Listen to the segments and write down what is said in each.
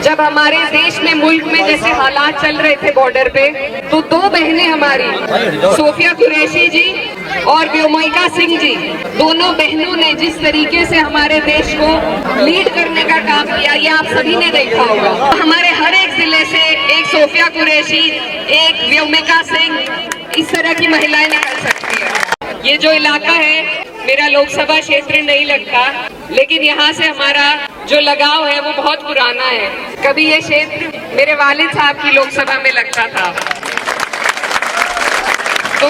जब हमारे देश में मुल्क में जैसे हालात चल रहे थे बॉर्डर पे, तो दो बहनें हमारी सोफिया कुरैशी जी और व्योमिका सिंह जी, दोनों बहनों ने जिस तरीके से हमारे देश को लीड करने का काम किया, ये आप सभी ने देखा होगा। हमारे हर एक जिले से एक सोफिया कुरैशी, एक व्योमिका सिंह, इस तरह की महिलाएं निकल सकती है। ये जो इलाका है मेरा लोकसभा क्षेत्र नहीं लगता, लेकिन यहाँ से हमारा जो लगाव है वो बहुत पुराना है। कभी ये क्षेत्र मेरे वालिद साहब की लोकसभा में लगता था। तो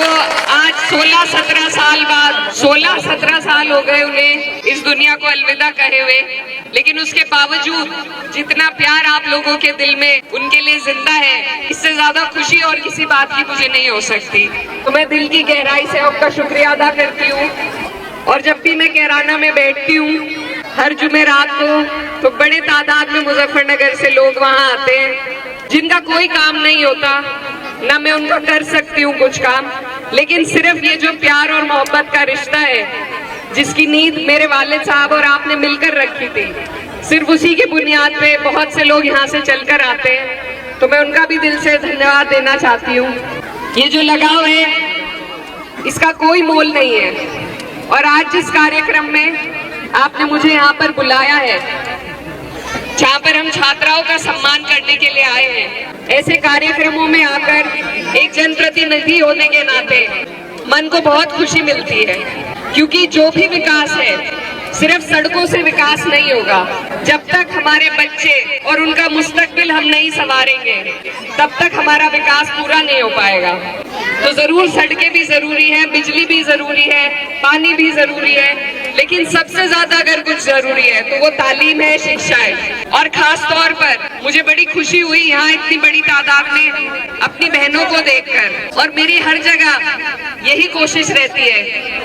आज 16-17 साल बाद 16-17 साल हो गए उन्हें इस दुनिया को अलविदा कहे हुए, लेकिन उसके बावजूद जितना प्यार आप लोगों के दिल में उनके लिए जिंदा है, इससे ज्यादा खुशी और किसी बात की मुझे नहीं हो सकती। तो मैं दिल की गहराई से आपका शुक्रिया अदा करती हूँ। और जब भी मैं कैराना में बैठती हूँ हर जुमेरात को, तो बड़े तादाद में मुजफ्फरनगर से लोग वहाँ आते हैं जिनका कोई काम नहीं होता, ना मैं उनका कर सकती हूँ कुछ काम, लेकिन सिर्फ ये जो प्यार और मोहब्बत का रिश्ता है, जिसकी नींव मेरे वालिद साहब और आपने मिलकर रखी थी, सिर्फ उसी की बुनियाद पे बहुत से लोग यहाँ से चलकर आते हैं। तो मैं उनका भी दिल से धन्यवाद देना चाहती हूँ। ये जो लगाव है इसका कोई मोल नहीं है। और आज जिस कार्यक्रम में आपने मुझे यहाँ पर बुलाया है, जहाँ पर हम छात्राओं का सम्मान करने के लिए आए हैं, ऐसे कार्यक्रमों में आकर एक जनप्रतिनिधि होने के नाते मन को बहुत खुशी मिलती है। क्योंकि जो भी विकास है सिर्फ सड़कों से विकास नहीं होगा। जब तक हमारे बच्चे और उनका मुस्तकबिल हम नहीं संवारेंगे, तब तक हमारा विकास पूरा नहीं हो पाएगा। तो जरूर सड़कें भी जरूरी है, बिजली भी जरूरी है, पानी भी जरूरी है, लेकिन सबसे ज्यादा अगर कुछ जरूरी है तो वो तालीम है, शिक्षा है। और खास तौर पर मुझे बड़ी खुशी हुई यहाँ इतनी बड़ी तादाद में अपनी बहनों को देखकर। और मेरी हर जगह यही कोशिश रहती है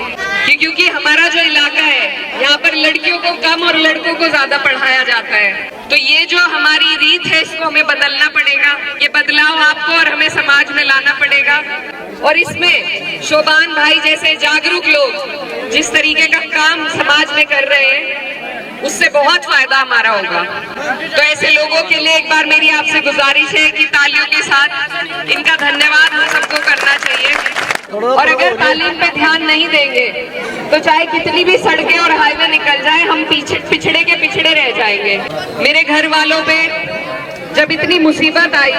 कि क्योंकि हमारा जो इलाका है यहाँ पर लड़कियों को कम और लड़कों को ज्यादा पढ़ाया जाता है, तो ये जो हमारी रीत है इसको हमें बदलना पड़ेगा। ये बदलाव आपको और हमें समाज में लाना पड़ेगा। और इसमें शोभान भाई जैसे जागरूक लोग जिस तरीके का काम समाज में कर रहे हैं, उससे बहुत फायदा हमारा होगा। तो ऐसे लोगों के लिए एक बार मेरी आपसे गुजारिश है कि तालियों के साथ इनका धन्यवाद हम सबको करना चाहिए। और अगर तालीम पे ध्यान नहीं देंगे तो चाहे कितनी भी सड़कें और हाईवे निकल जाए, हम पिछड़े के पिछड़े रह जाएंगे। मेरे घर वालों पे जब इतनी मुसीबत आई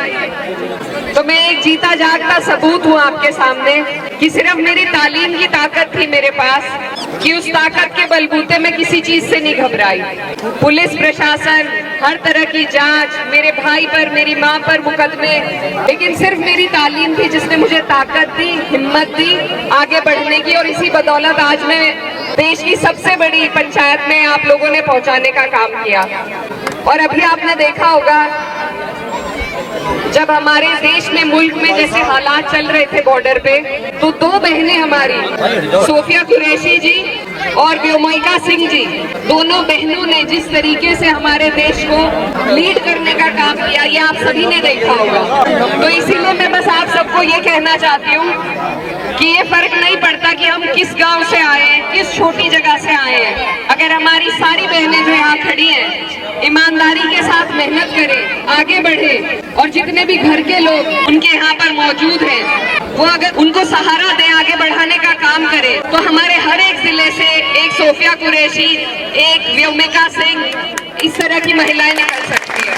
तो मैं एक जीता जागता सबूत हूँ आपके सामने कि सिर्फ मेरी तालीम की ताकत थी मेरे पास, कि उस ताकत के बलबूते में किसी चीज से नहीं घबराई। पुलिस प्रशासन, हर तरह की जांच, मेरे भाई पर, मेरी माँ पर मुकदमे, लेकिन सिर्फ मेरी तालीम थी जिसने मुझे ताकत दी, हिम्मत दी आगे बढ़ने की। और इसी बदौलत आज मैं देश की सबसे बड़ी पंचायत में आप लोगों ने पहुंचाने का काम किया। और अभी आपने देखा होगा जब हमारे देश में मुल्क में जैसे हालात चल रहे थे बॉर्डर पे, तो दो बहनें हमारी सोफिया कुरैशी जी और व्योमिका सिंह जी, दोनों बहनों ने जिस तरीके से हमारे देश को लीड करने का काम किया, ये आप सभी ने देखा होगा। तो इसीलिए मैं बस आप सबको ये कहना चाहती हूँ कि ये फर्क नहीं पड़ता कि हम किस गांव से आए हैं, किस छोटी जगह से आए हैं। अगर हमारी सारी बहनें जो यहाँ खड़ी हैं ईमानदारी के साथ मेहनत करें, आगे बढ़े, और जितने भी घर के लोग उनके यहाँ पर मौजूद हैं वो अगर उनको सहारा दें, आगे बढ़ाने का काम करें, तो हमारे हर एक जिले से एक सोफिया कुरैशी, एक व्योमिका सिंह, इस तरह की महिलाएं निकल सकती है।